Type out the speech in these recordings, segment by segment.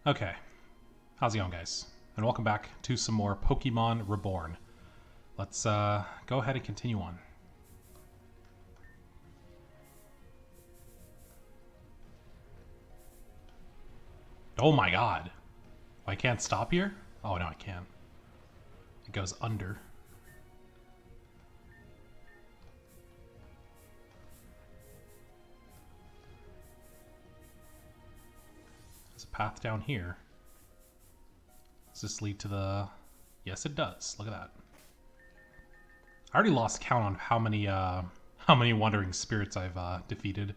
Okay, how's it going, guys? And welcome back to some more Pokemon Reborn. Let's go ahead and continue on. Oh my god. I can't stop here? Oh no, I can. It goes under. There's a path down here. Does this lead to the... Yes, it does. Look at that. I already lost count on how many wandering spirits I've defeated.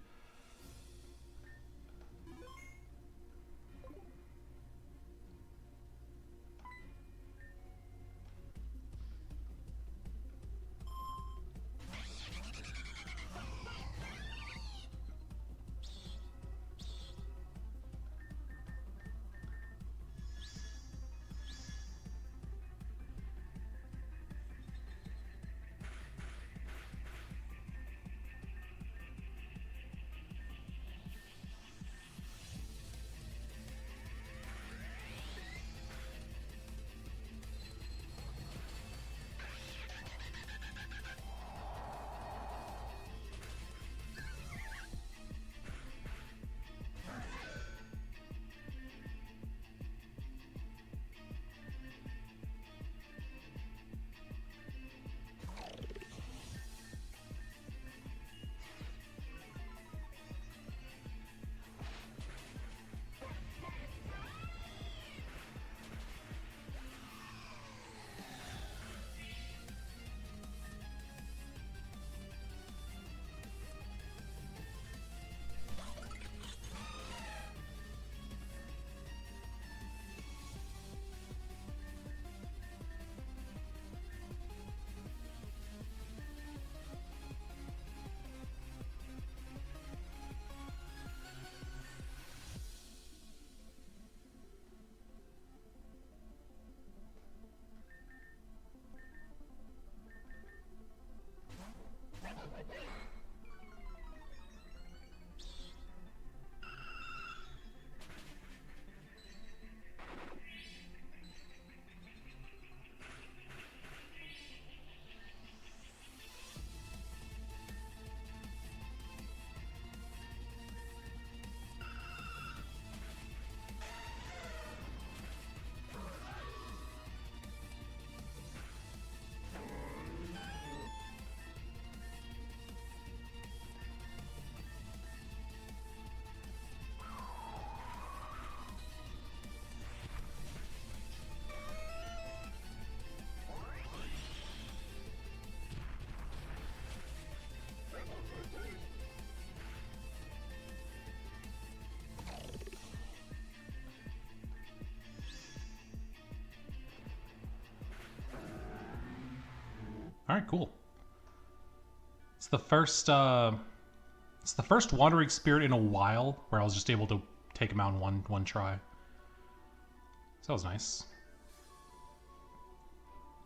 All right, cool. It's the first wandering spirit in a while where I was just able to take him out in one try. So that was nice.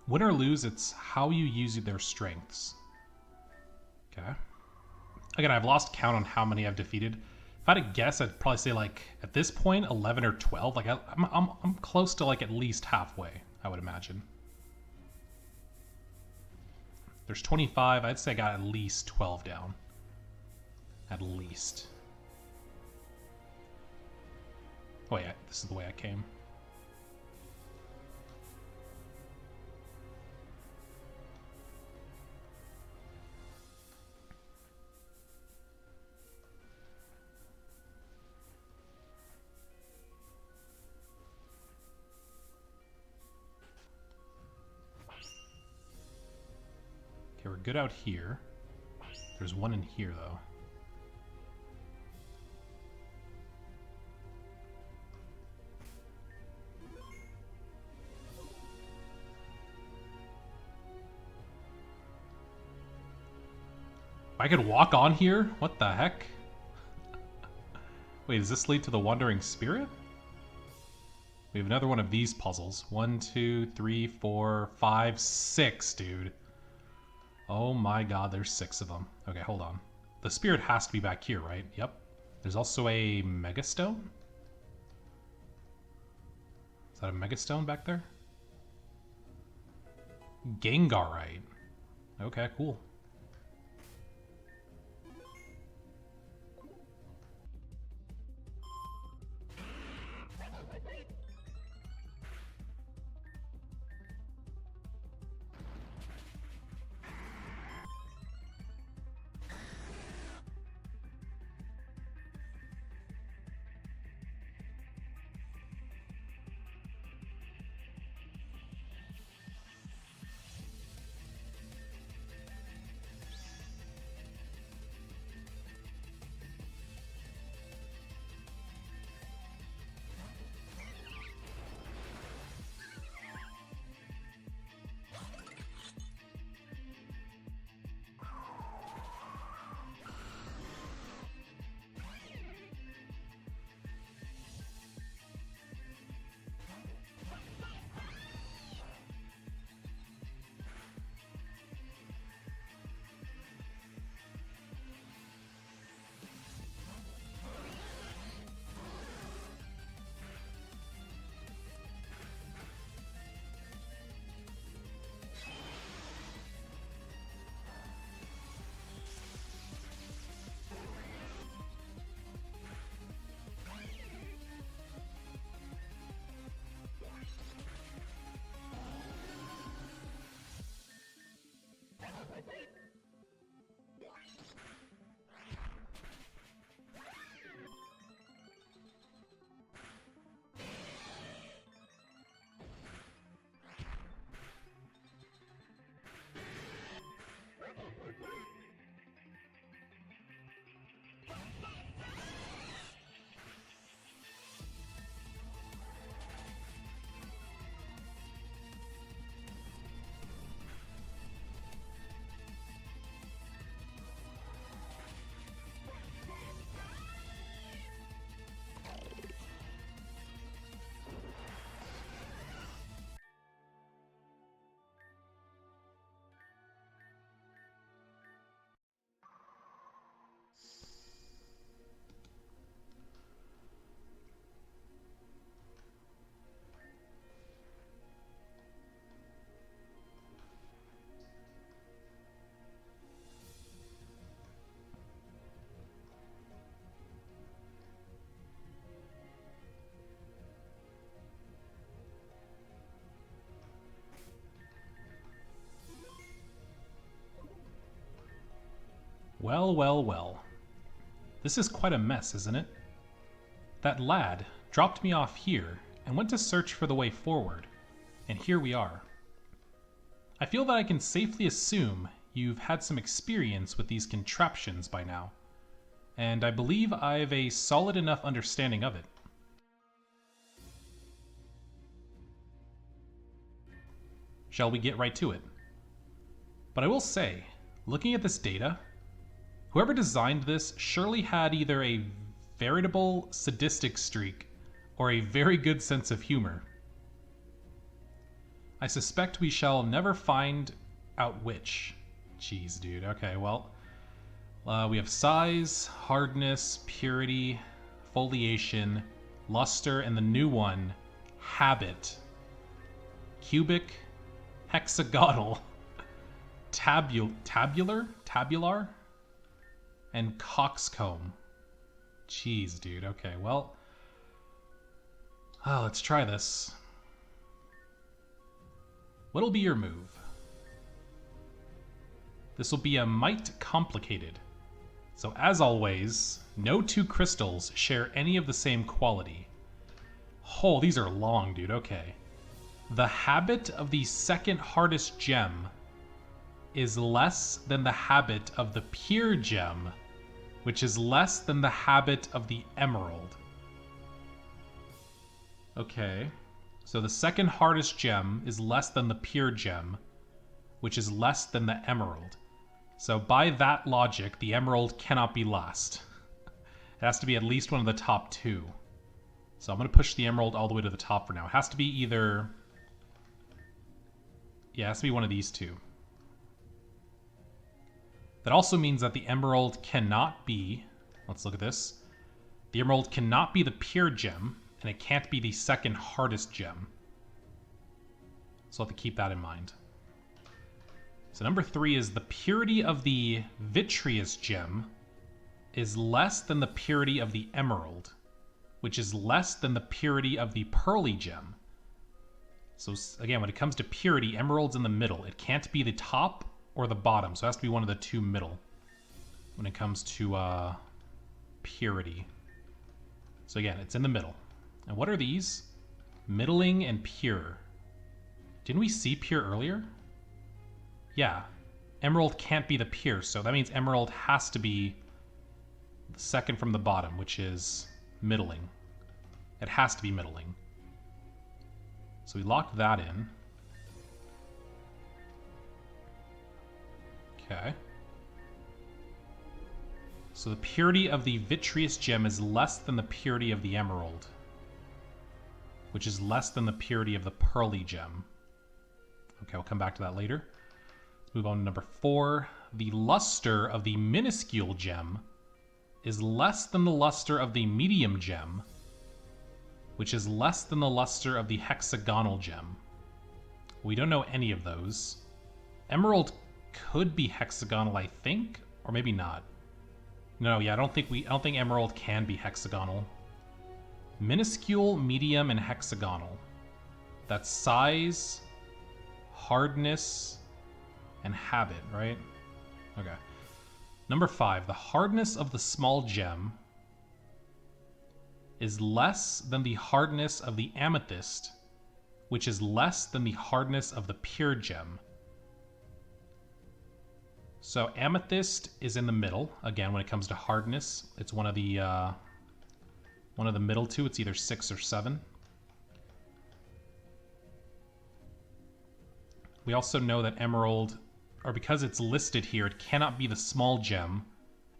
Win or lose, it's how you use their strengths. Okay. Again, I've lost count on how many I've defeated. If I had to guess, I'd probably say like at this point 11 or 12. Like I'm close to like at least halfway, I would imagine. There's 25. I'd say I got at least 12 down. At least. Oh yeah, this is the way I came. Okay, we're good out here. There's one in here, though. I could walk on here? What the heck? Wait, does this lead to the Wandering Spirit? We have another one of these puzzles. 1, 2, 3, 4, 5, 6, dude. Oh my god, there's 6 of them. Okay, hold on. The spirit has to be back here, right? Yep. There's also a Mega Stone? Is that a Megastone back there? Gengarite. Okay, cool. Well, well, well. This is quite a mess, isn't it? That lad dropped me off here and went to search for the way forward, and here we are. I feel that I can safely assume you've had some experience with these contraptions by now, and I believe I've a solid enough understanding of it. Shall we get right to it? But I will say, looking at this data, whoever designed this surely had either a veritable sadistic streak or a very good sense of humor. I suspect we shall never find out which. Jeez, dude. Okay, well, we have size, hardness, purity, foliation, luster, and the new one, habit. Cubic, hexagonal, tabular, and coxcomb. Jeez, dude. Okay, well, let's try this. What'll be your move? This will be a mite complicated. So as always, no two crystals share any of the same quality. Oh, these are long, dude. Okay. The habit of the second hardest gem is less than the habit of the pure gem, which is less than the habit of the emerald. Okay. So the second hardest gem is less than the pure gem, which is less than the emerald. So by that logic, the emerald cannot be last. It has to be at least one of the top two. So I'm going to push the emerald all the way to the top for now. It has to be either... Yeah, it has to be one of these two. That also means that the emerald cannot be... Let's look at this. The emerald cannot be the pure gem, and it can't be the second hardest gem. So I'll have to keep that in mind. So number 3 is the purity of the vitreous gem is less than the purity of the emerald, which is less than the purity of the pearly gem. So again, when it comes to purity, emerald's in the middle. It can't be the top or the bottom, so it has to be one of the two middle when it comes to purity. So again, it's in the middle. And what are these? Middling and pure. Didn't we see pure earlier? Yeah. Emerald can't be the pure, so that means emerald has to be the second from the bottom, which is middling. It has to be middling. So we lock that in. Okay. So the purity of the vitreous gem is less than the purity of the emerald, which is less than the purity of the pearly gem. Okay, we'll come back to that later. Let's move on to number 4. The luster of the minuscule gem is less than the luster of the medium gem, which is less than the luster of the hexagonal gem. We don't know any of those. Emerald could be hexagonal, I think, or maybe not. No, yeah, I don't think emerald can be hexagonal. Minuscule, medium, and hexagonal. That's size, hardness, and habit, right? Okay. Number 5, the hardness of the small gem is less than the hardness of the amethyst, which is less than the hardness of the pure gem. So amethyst is in the middle. Again, when it comes to hardness, it's one of the middle two. It's either 6 or 7. We also know that emerald, or because it's listed here, it cannot be the small gem,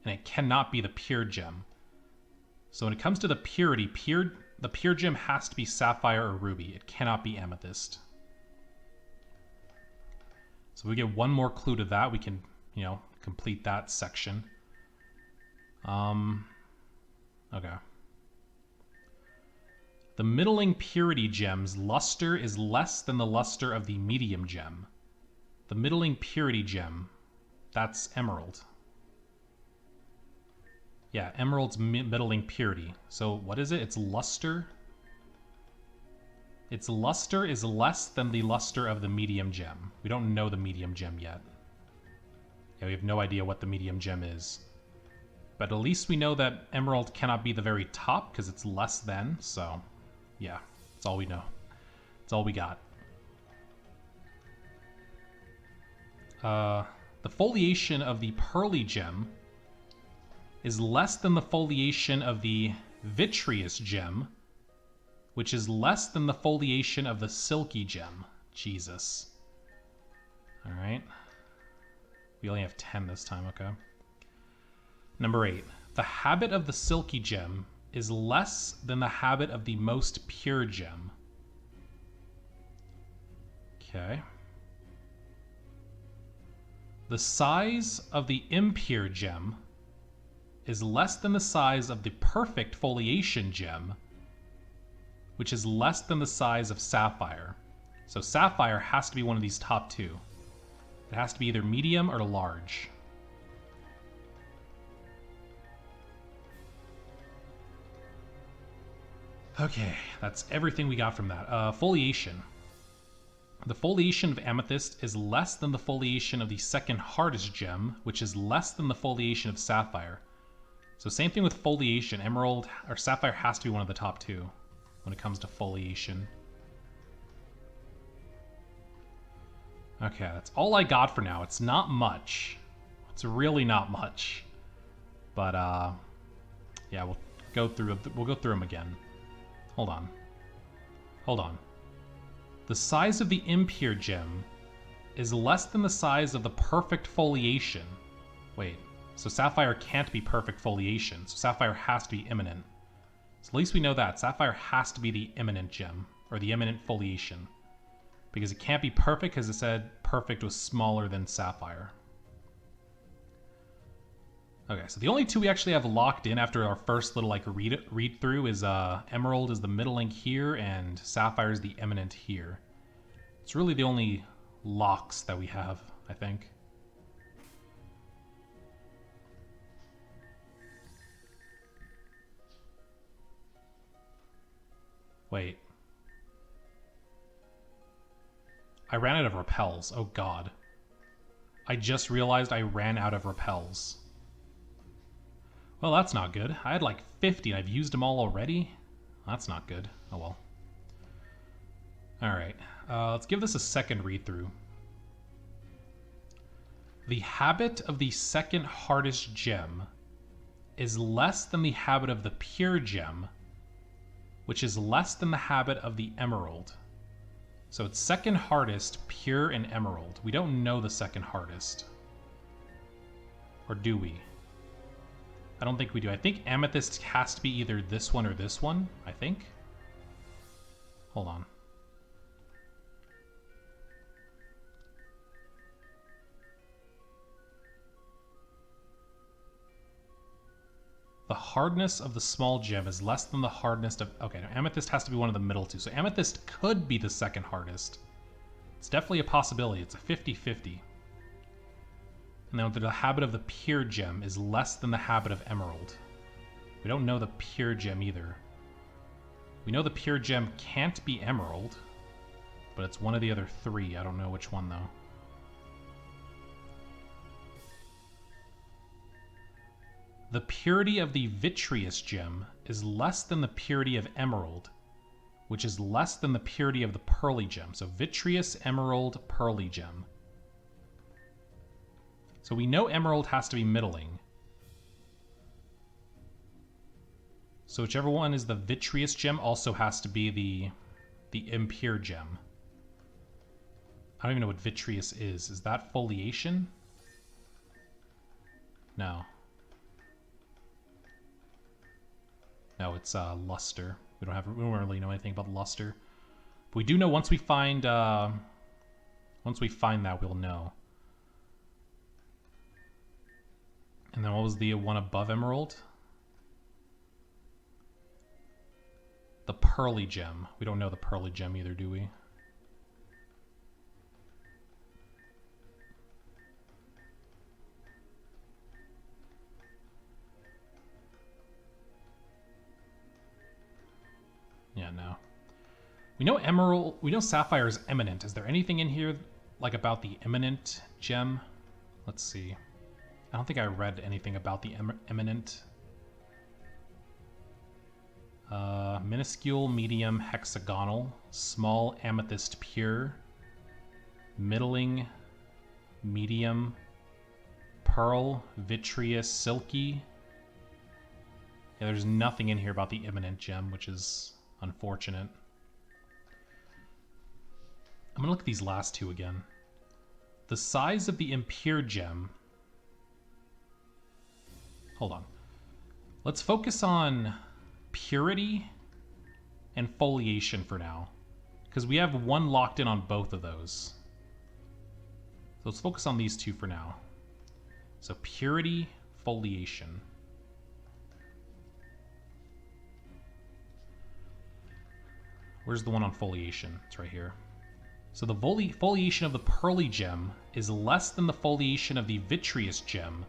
and it cannot be the pure gem. So when it comes to the purity, the pure gem has to be sapphire or ruby. It cannot be amethyst. So we get one more clue to that. We can, complete that section. Okay. The middling purity gem's luster is less than the luster of the medium gem. The middling purity gem, that's emerald. Yeah, emerald's middling purity. So what is it? It's luster. Its luster is less than the luster of the medium gem. We don't know the medium gem yet. Yeah, we have no idea what the medium gem is. But at least we know that emerald cannot be the very top because it's less than, so yeah, that's all we know. That's all we got. The foliation of the pearly gem is less than the foliation of the vitreous gem, which is less than the foliation of the silky gem. Jesus. All right. We only have 10 this time, okay. Number 8. The habit of the silky gem is less than the habit of the most pure gem. Okay. The size of the impure gem is less than the size of the perfect foliation gem, which is less than the size of sapphire. So sapphire has to be one of these top two. It has to be either medium or large. Okay, that's everything we got from that. Foliation. The foliation of amethyst is less than the foliation of the second hardest gem, which is less than the foliation of sapphire. So same thing with foliation. Emerald or sapphire has to be one of the top two when it comes to foliation. Okay, that's all I got for now. It's not much. It's really not much. But yeah, we'll go through them again. Hold on. The size of the impure gem is less than the size of the perfect foliation. Wait, so sapphire can't be perfect foliation, so sapphire has to be imminent. So at least we know that. Sapphire has to be the imminent gem, or the imminent foliation. Because it can't be perfect, because it said perfect was smaller than sapphire. Okay, so the only two we actually have locked in after our first little like read through is Emerald is the middle link here and Sapphire is the eminent here. It's really the only locks that we have, I think. Wait. I ran out of repels. Oh god. I just realized I ran out of repels. Well, that's not good. I had like 50 and I've used them all already. That's not good. Oh well. Alright. Let's give this a second read through. The habit of the second hardest gem is less than the habit of the pure gem, which is less than the habit of the emerald. So it's second hardest, pure, and emerald. We don't know the second hardest. Or do we? I don't think we do. I think amethyst has to be either this one or this one, I think. Hold on. The hardness of the small gem is less than the hardness of... Okay, no, amethyst has to be one of the middle two. So amethyst could be the second hardest. It's definitely a possibility. It's a 50-50. And then the habit of the pure gem is less than the habit of emerald. We don't know the pure gem either. We know the pure gem can't be emerald, but it's one of the other three. I don't know which one, though. The purity of the vitreous gem is less than the purity of emerald, which is less than the purity of the pearly gem. So vitreous, emerald, pearly gem. So we know emerald has to be middling. So whichever one is the vitreous gem also has to be the impure gem. I don't even know what vitreous is. Is that foliation? No. No, it's luster. We don't really know anything about luster. But we do know once we find that, we'll know. And then what was the one above emerald? The pearly gem. We don't know the pearly gem either, do we? Yeah, no. We know emerald, we know sapphire is eminent. Is there anything in here like about the eminent gem? Let's see. I don't think I read anything about the eminent. Minuscule, medium, hexagonal, small, amethyst, pure, middling, medium, pearl, vitreous, silky. Yeah, there's nothing in here about the eminent gem, which is unfortunate. I'm gonna look at these last two again. The size of the impure gem. Hold on. Let's focus on purity and foliation for now, because we have one locked in on both of those. So let's focus on these two for now. So purity, foliation. Where's the one on foliation? It's right here. So the foliation of the pearly gem is less than the foliation of the vitreous gem,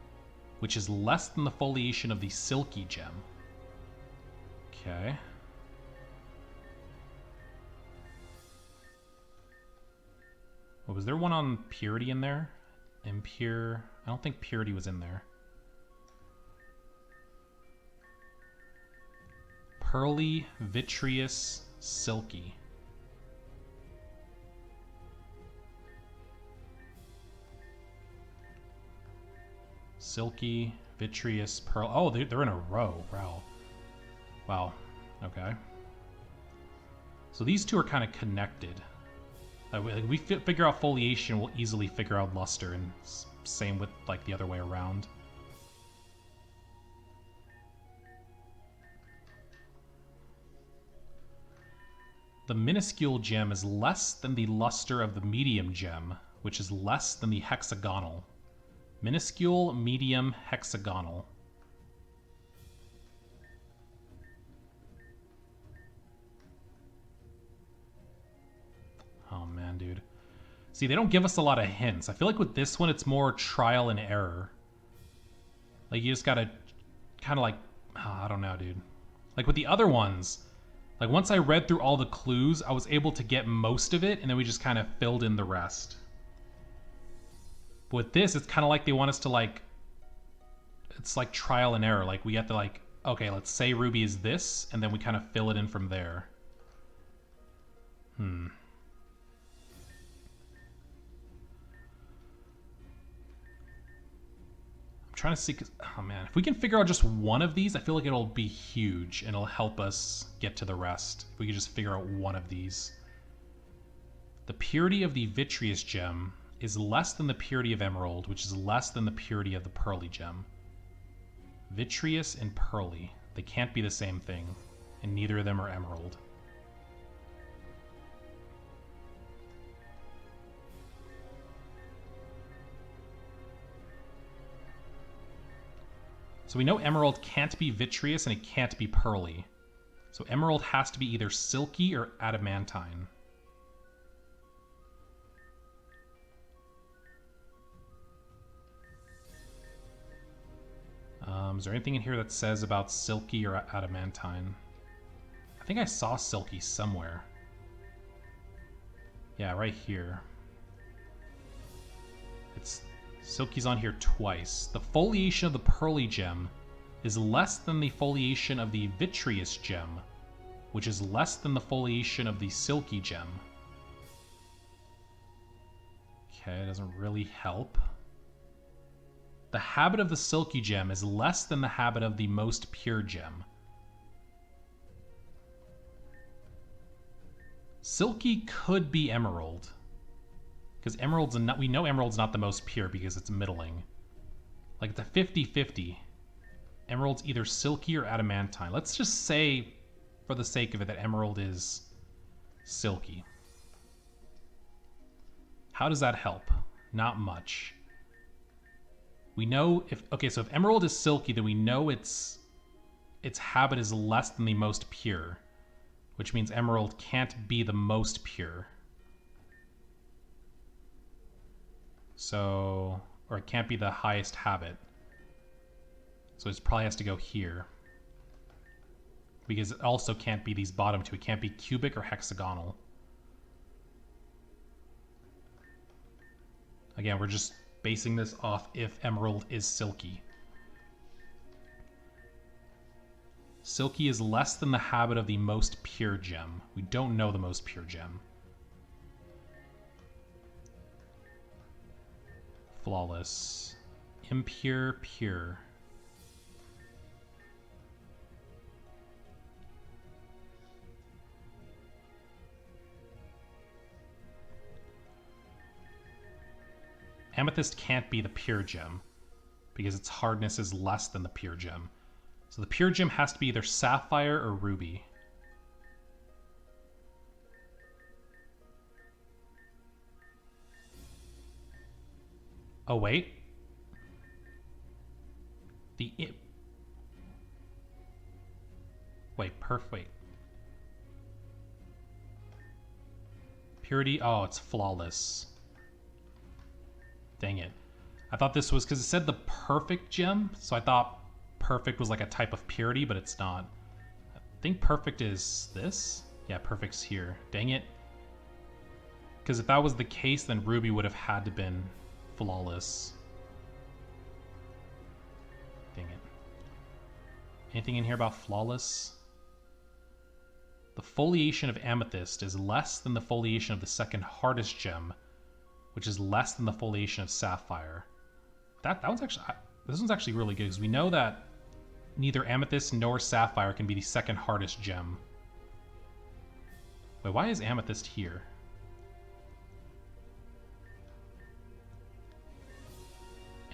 which is less than the foliation of the silky gem. Okay. What was there one on purity in there? Impure. I don't think purity was in there. Pearly, vitreous, silky. Silky, vitreous, pearl. Oh, they're in a row. Wow. Wow. Okay. So these two are kind of connected. We figure out foliation, we'll easily figure out luster, and same with like the other way around. The minuscule gem is less than the luster of the medium gem, which is less than the hexagonal. Minuscule, medium, hexagonal. Oh man, dude. See, they don't give us a lot of hints. I feel like with this one, it's more trial and error. Like, you just gotta kind of like, oh, I don't know, dude. Like with the other ones, like once I read through all the clues, I was able to get most of it, and then we just kind of filled in the rest. But with this, it's kind of like they want us to like, it's like trial and error. Like we have to like, okay, let's say Ruby is this, and then we kind of fill it in from there. I'm trying to see, oh man, if we can figure out just one of these, I feel like it'll be huge and it'll help us get to the rest. If we could just figure out one of these. The purity of the vitreous gem is less than the purity of emerald, which is less than the purity of the pearly gem. Vitreous and pearly, they can't be the same thing, and neither of them are emerald. So we know emerald can't be vitreous and it can't be pearly. So emerald has to be either silky or adamantine. Is there anything in here that says about silky or adamantine? I think I saw silky somewhere. Yeah, right here. Silky's on here twice. The foliation of the pearly gem is less than the foliation of the vitreous gem, which is less than the foliation of the silky gem. Okay, it doesn't really help. The habit of the silky gem is less than the habit of the most pure gem. Silky could be emerald. Because emerald's not, we know emerald's not the most pure because it's middling. Like it's a 50-50. Emerald's either silky or adamantine. Let's just say, for the sake of it, that emerald is silky. How does that help? Not much. We know if, okay, so if emerald is silky, then we know its habit is less than the most pure, which means emerald can't be the most pure. So, or it can't be the highest habit. So it probably has to go here. Because it also can't be these bottom two. It can't be cubic or hexagonal. Again, we're just basing this off if emerald is silky. Silky is less than the habit of the most pure gem. We don't know the most pure gem. Flawless. Impure, pure. Amethyst can't be the pure gem because its hardness is less than the pure gem. So the pure gem has to be either sapphire or ruby. Oh, wait. Wait. Purity, oh, it's flawless. Dang it. I thought this was, because it said the perfect gem, so I thought perfect was like a type of purity, but it's not. I think perfect is this? Yeah, perfect's here. Dang it. Because if that was the case, then ruby would have had to been flawless. Dang it. Anything in here about flawless? The foliation of amethyst is less than the foliation of the second hardest gem, which is less than the foliation of sapphire. That one's actually, this one's actually really good because we know that neither amethyst nor sapphire can be the second hardest gem. Wait, why is amethyst here?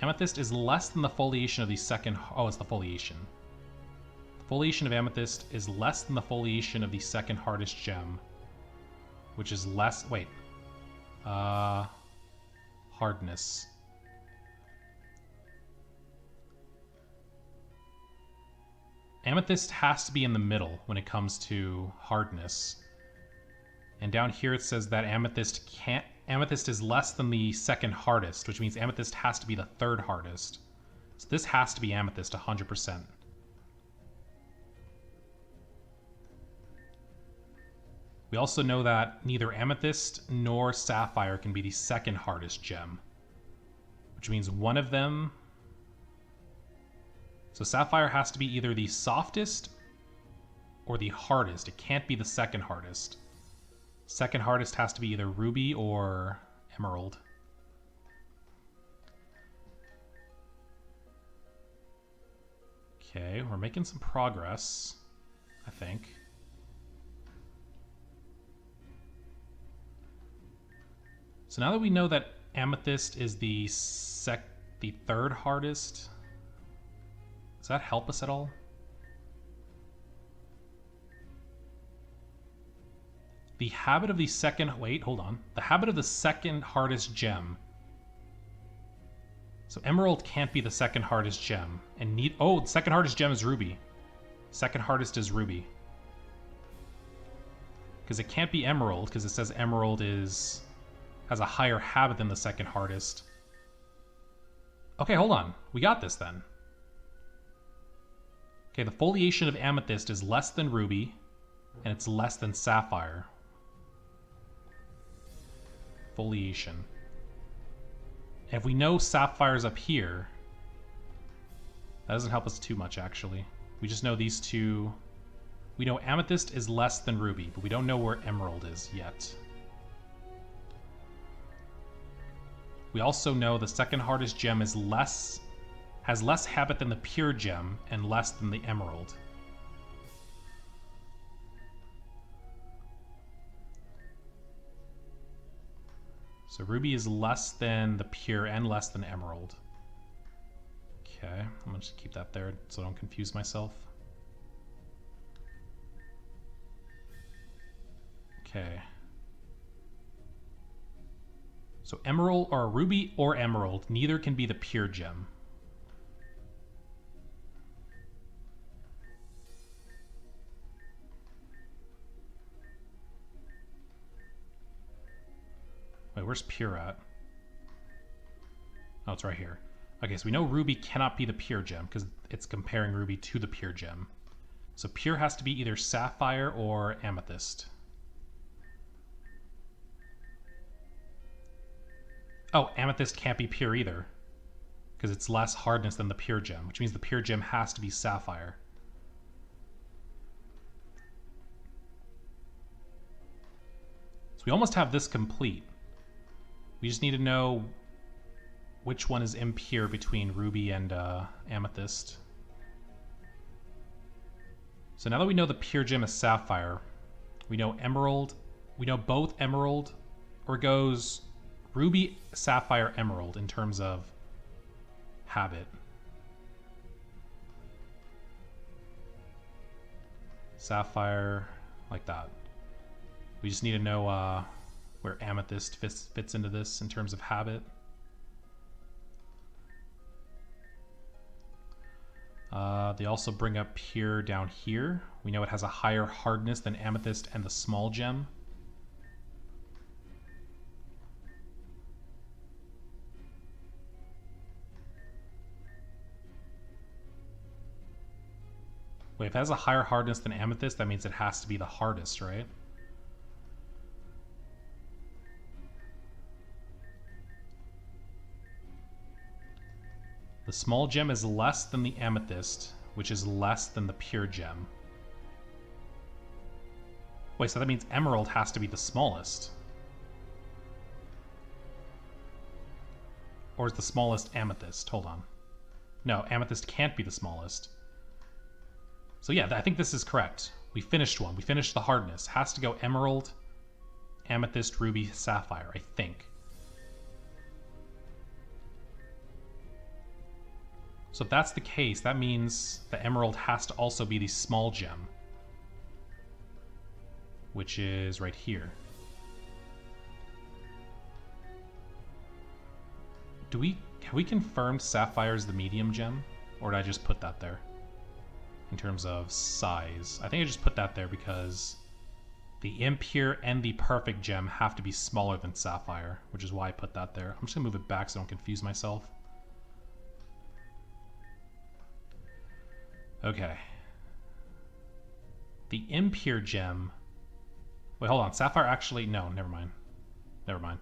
Amethyst is less than the foliation of the second, oh, it's the foliation. The foliation of amethyst is less than the foliation of the second hardest gem, which is less, wait. Hardness. Amethyst has to be in the middle when it comes to hardness. And down here it says that Amethyst is less than the second hardest, which means Amethyst has to be the third hardest. So this has to be Amethyst 100%. We also know that neither Amethyst nor Sapphire can be the second hardest gem, which means one of them... So Sapphire has to be either the softest or the hardest. It can't be the second hardest. Second hardest has to be either Ruby or Emerald. Okay, we're making some progress, I think. So now that we know that Amethyst is the third hardest, does that help us at all? The habit of the second... Wait, hold on. The habit of the second hardest gem. So Emerald can't be the second hardest gem. And the second hardest gem is Ruby. Second hardest is Ruby. Because it can't be Emerald, because it says Emerald has a higher habit than the second hardest. Okay, hold on. We got this then. Okay, the foliation of Amethyst is less than Ruby, and it's less than Sapphire. Foliation. And if we know Sapphire's up here, that doesn't help us too much, actually. We just know these two. We know Amethyst is less than Ruby, but we don't know where Emerald is yet. We also know the second hardest gem has less habit than the pure gem and less than the Emerald. So Ruby is less than the pure and less than Emerald. Okay, I'm gonna just keep that there so I don't confuse myself. Okay. So Emerald, or Ruby or Emerald, neither can be the pure gem. Wait, where's pure at? Oh, it's right here. Okay, so we know Ruby cannot be the pure gem because it's comparing Ruby to the pure gem. So pure has to be either Sapphire or Amethyst. Oh, Amethyst can't be pure either because it's less hardness than the pure gem, which means the pure gem has to be Sapphire. So we almost have this complete. We just need to know which one is impure between Ruby and Amethyst. So now that we know the pure gem is Sapphire, we know Emerald, we know both Emerald, or it goes Ruby, Sapphire, Emerald in terms of habit. Sapphire, like that. We just need to know where Amethyst fits into this in terms of habit. They also bring up pure down here. We know it has a higher hardness than Amethyst and the small gem. Wait, if it has a higher hardness than Amethyst, that means it has to be the hardest, right? The small gem is less than the Amethyst, which is less than the pure gem. Wait, so that means Emerald has to be the smallest. Or is the smallest Amethyst? Hold on. No, Amethyst can't be the smallest. So yeah, I think this is correct. We finished one. We finished the hardness. Has to go Emerald, Amethyst, Ruby, Sapphire, I think. So if that's the case, that means the Emerald has to also be the small gem, which is right here. Have we confirmed Sapphire's the medium gem? Or did I just put that there? in terms of size. I think I just put that there because the impure and the perfect gem have to be smaller than sapphire, which is why I put that there. I'm just gonna move it back so I don't confuse myself. Okay. The impure gem. Wait, hold on. Sapphire actually, no, never mind. Never mind.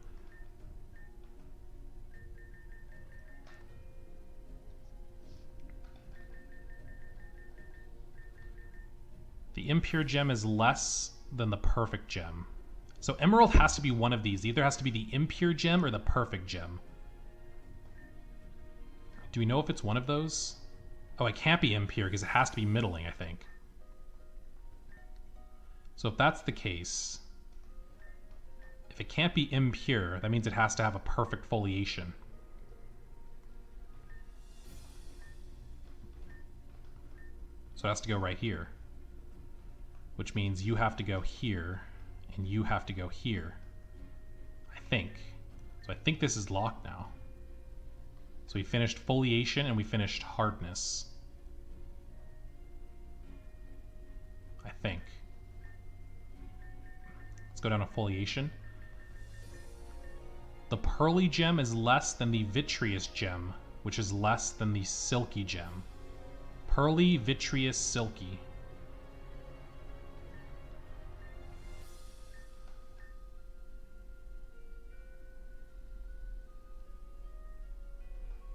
The impure gem is less than the perfect gem. So emerald has to be one of these. It either has to be the impure gem or the perfect gem. Do we know if it's one of those? Oh, it can't be impure because it has to be middling, I think. So if that's the case, if it can't be impure, that means it has to have a perfect foliation. So it has to go right here, which means you have to go here and you have to go here, I think. So I think this is locked now. So we finished foliation and we finished hardness, I think. Let's go down to foliation. The pearly gem is less than the vitreous gem, which is less than the silky gem. Pearly, vitreous, silky.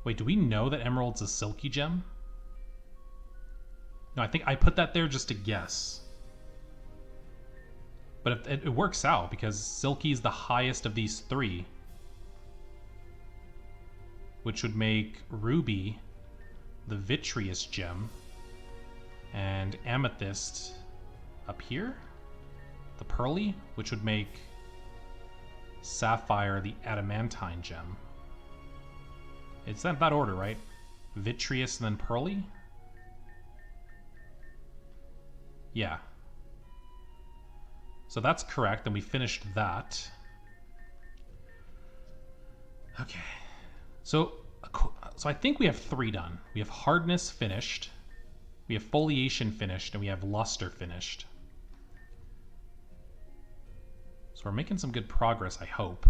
Wait, do we know that emerald's a silky gem? No, I think I put that there just to guess. But it works out because silky is the highest of these three, which would make ruby the vitreous gem and amethyst up here, the pearly, which would make sapphire the adamantine gem. It's in that order, right? Vitreous and then pearly? Yeah. So that's correct, and we finished that. Okay. So I think we have 3 done. We have hardness finished, we have foliation finished, and we have luster finished. So we're making some good progress, I hope.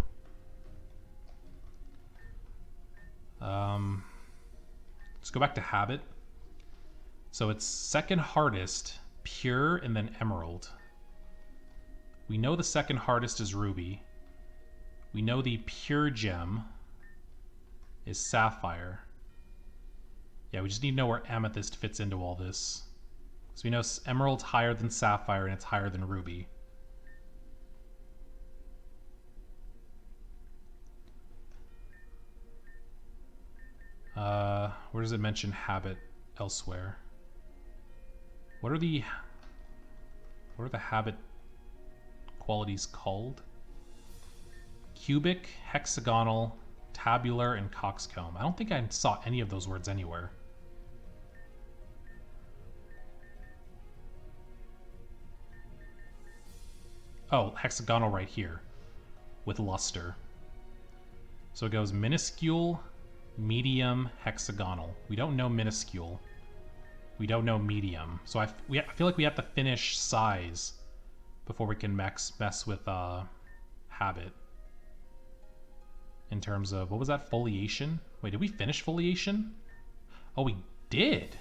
Let's go back to habit. So it's second hardest, pure, and then emerald. We know the second hardest is ruby. We know the pure gem is sapphire. Yeah, we just need to know where amethyst fits into all this. So we know emerald's higher than sapphire and it's higher than ruby. Where does it mention habit elsewhere? What are the habit qualities called? Cubic, hexagonal, tabular, and coxcomb. I don't think I saw any of those words anywhere. Oh, hexagonal right here with luster. So it goes minuscule, medium, hexagonal. We don't know minuscule. We don't know medium. So I feel like we have to finish size before we can mess with habit. In terms of, what was that, foliation? Wait, did we finish foliation? Oh, we did.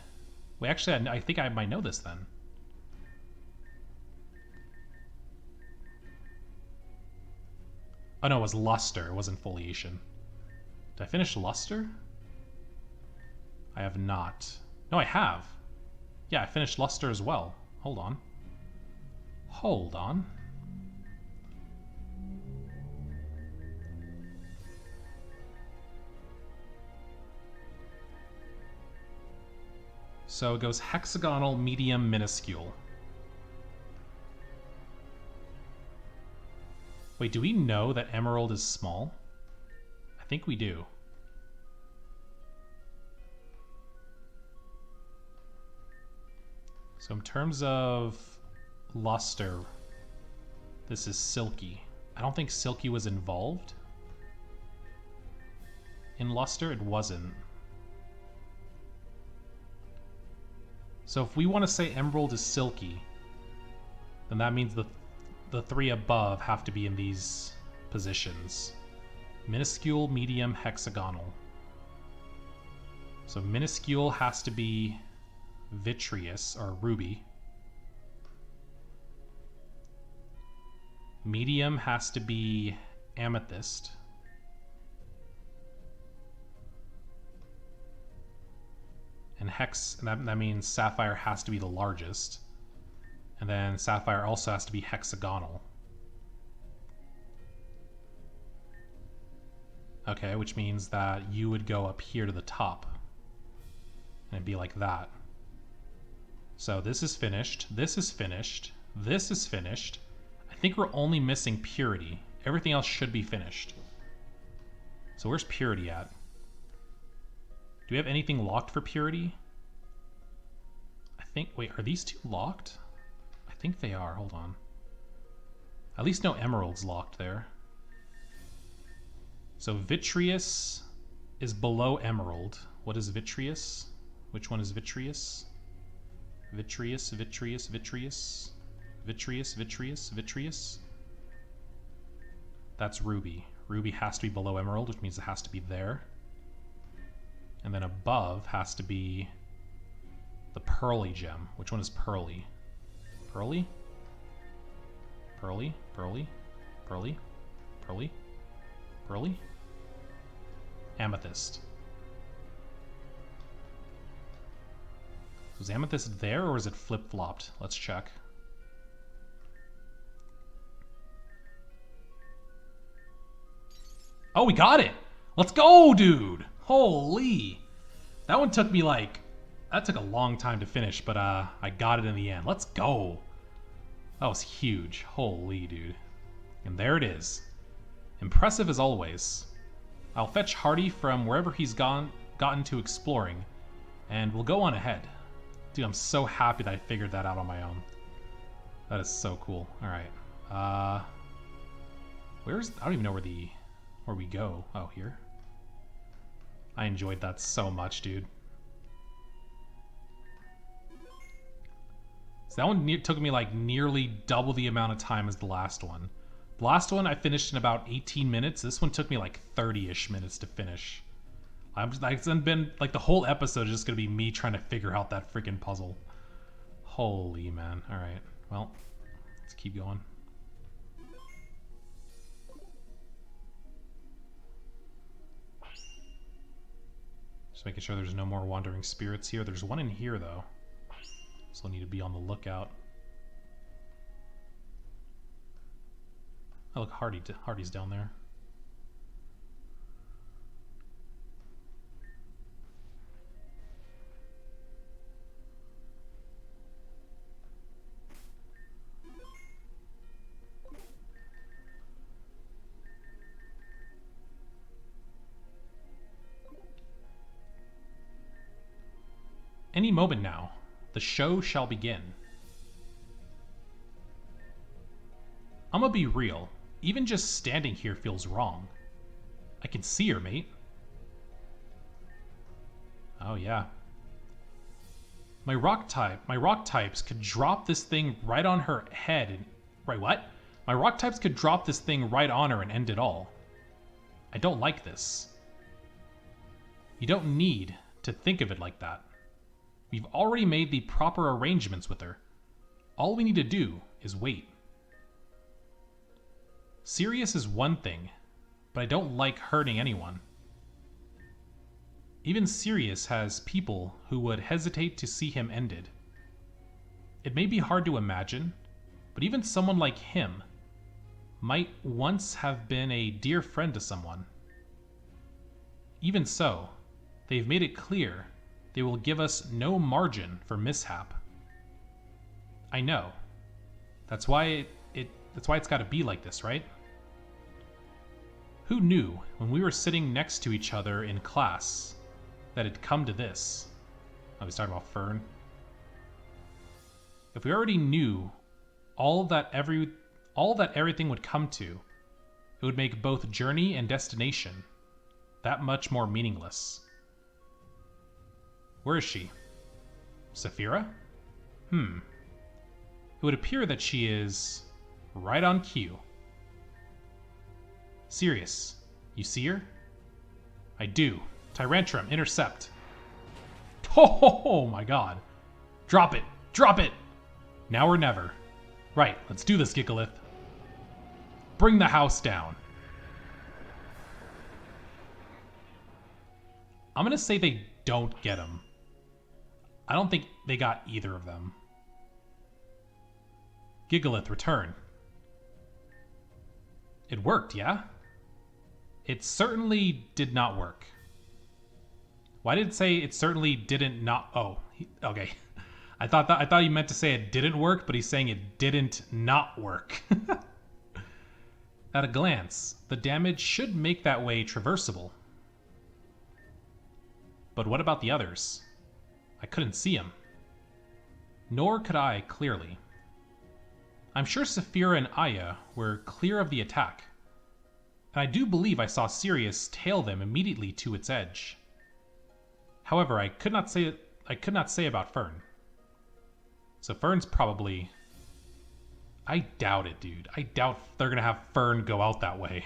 Wait, actually, I think I might know this then. Oh no, it was luster. It wasn't foliation. Did I finish luster? I have not. No, I have. Yeah, I finished luster as well. Hold on. Hold on. So it goes hexagonal, medium, minuscule. Wait, do we know that emerald is small? I think we do. So in terms of luster, this is silky. I don't think silky was involved. In luster, it wasn't. So if we want to say emerald is silky, then that means the three above have to be in these positions. Minuscule, medium, hexagonal. So minuscule has to be vitreous or ruby. Medium has to be amethyst. And that means sapphire has to be the largest. And then sapphire also has to be hexagonal. Okay, which means that you would go up here to the top. And it'd be like that. So this is finished, this is finished, this is finished. I think we're only missing purity. Everything else should be finished. So where's purity at? Do we have anything locked for purity? I think, wait, are these two locked? I think they are, hold on. At least no emeralds locked there. So vitreous is below emerald. What is vitreous? Which one is vitreous? Vitreous, vitreous, vitreous. Vitreous, vitreous, vitreous. That's ruby. Ruby has to be below emerald, which means it has to be there. And then above has to be the pearly gem. Which one is pearly? Pearly? Pearly, pearly, pearly, pearly, pearly. Amethyst. Was amethyst there or is it flip-flopped? Let's check. Oh, we got it! Let's go, dude! Holy! That one took me like... That took a long time to finish, but I got it in the end. Let's go! That was huge. Holy, dude. And there it is. Impressive as always. I'll fetch Hardy from wherever he's gotten to exploring, and we'll go on ahead. Dude, I'm so happy that I figured that out on my own. That is so cool. Alright. Where's... I don't even know where we go. Oh, here. I enjoyed that so much, dude. So that one took me like nearly double the amount of time as the last one. The last one I finished in about 18 minutes. This one took me like 30-ish minutes to finish. It's been like the whole episode is just gonna be me trying to figure out that freaking puzzle. Holy man. Alright. Well, let's keep going. Just making sure there's no more wandering spirits here. There's one in here though. So I'll need to be on the lookout. Oh look, Hardy's down there. Any moment now, the show shall begin. I'm gonna be real, even just standing here feels wrong. I can see her, mate. Oh yeah. My rock types could drop this thing right on her head and... Right, what? My rock types could drop this thing right on her and end it all. I don't like this. You don't need to think of it like that. We've already made the proper arrangements with her. All we need to do is wait. Sirius is one thing, but I don't like hurting anyone. Even Sirius has people who would hesitate to see him ended. It may be hard to imagine, but even someone like him might once have been a dear friend to someone. Even so, they've made it clear they will give us no margin for mishap. I know. That's why it's got to be like this, right? Who knew when we were sitting next to each other in class that it'd come to this? I was talking about Fern. If we already knew all that everything would come to, it would make both journey and destination that much more meaningless. Where is she? Saphira? It would appear that she is right on cue. Sirius, you see her? I do. Tyrantrum, intercept. Oh my god. Drop it! Drop it! Now or never. Right, let's do this, Gigalith. Bring the house down. I'm gonna say they don't get him. I don't think they got either of them. Gigalith, return. It worked, yeah? It certainly did not work. Why did it say it certainly didn't not? Oh, okay. I thought he meant to say it didn't work, but he's saying it didn't not work. At a glance, the damage should make that way traversable. But what about the others? I couldn't see them. Nor could I clearly. I'm sure Saphira and Aya were clear of the attack, and I do believe I saw Sirius tail them immediately to its edge. However, I could not say about Fern. So Fern's probably... I doubt it, dude. I doubt they're gonna have Fern go out that way.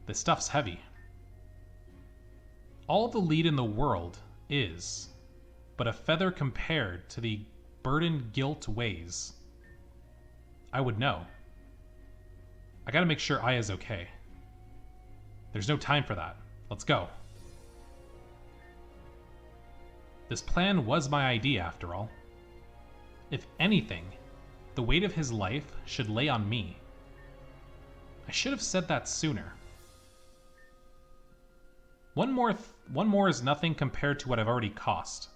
This stuff's heavy. All the lead in the world is but a feather compared to the burden guilt weighs. I would know. I gotta make sure Aya's okay. There's no time for that. Let's go. This plan was my idea, after all. If anything, the weight of his life should lay on me. I should have said that sooner. One more is nothing compared to what I've already cost.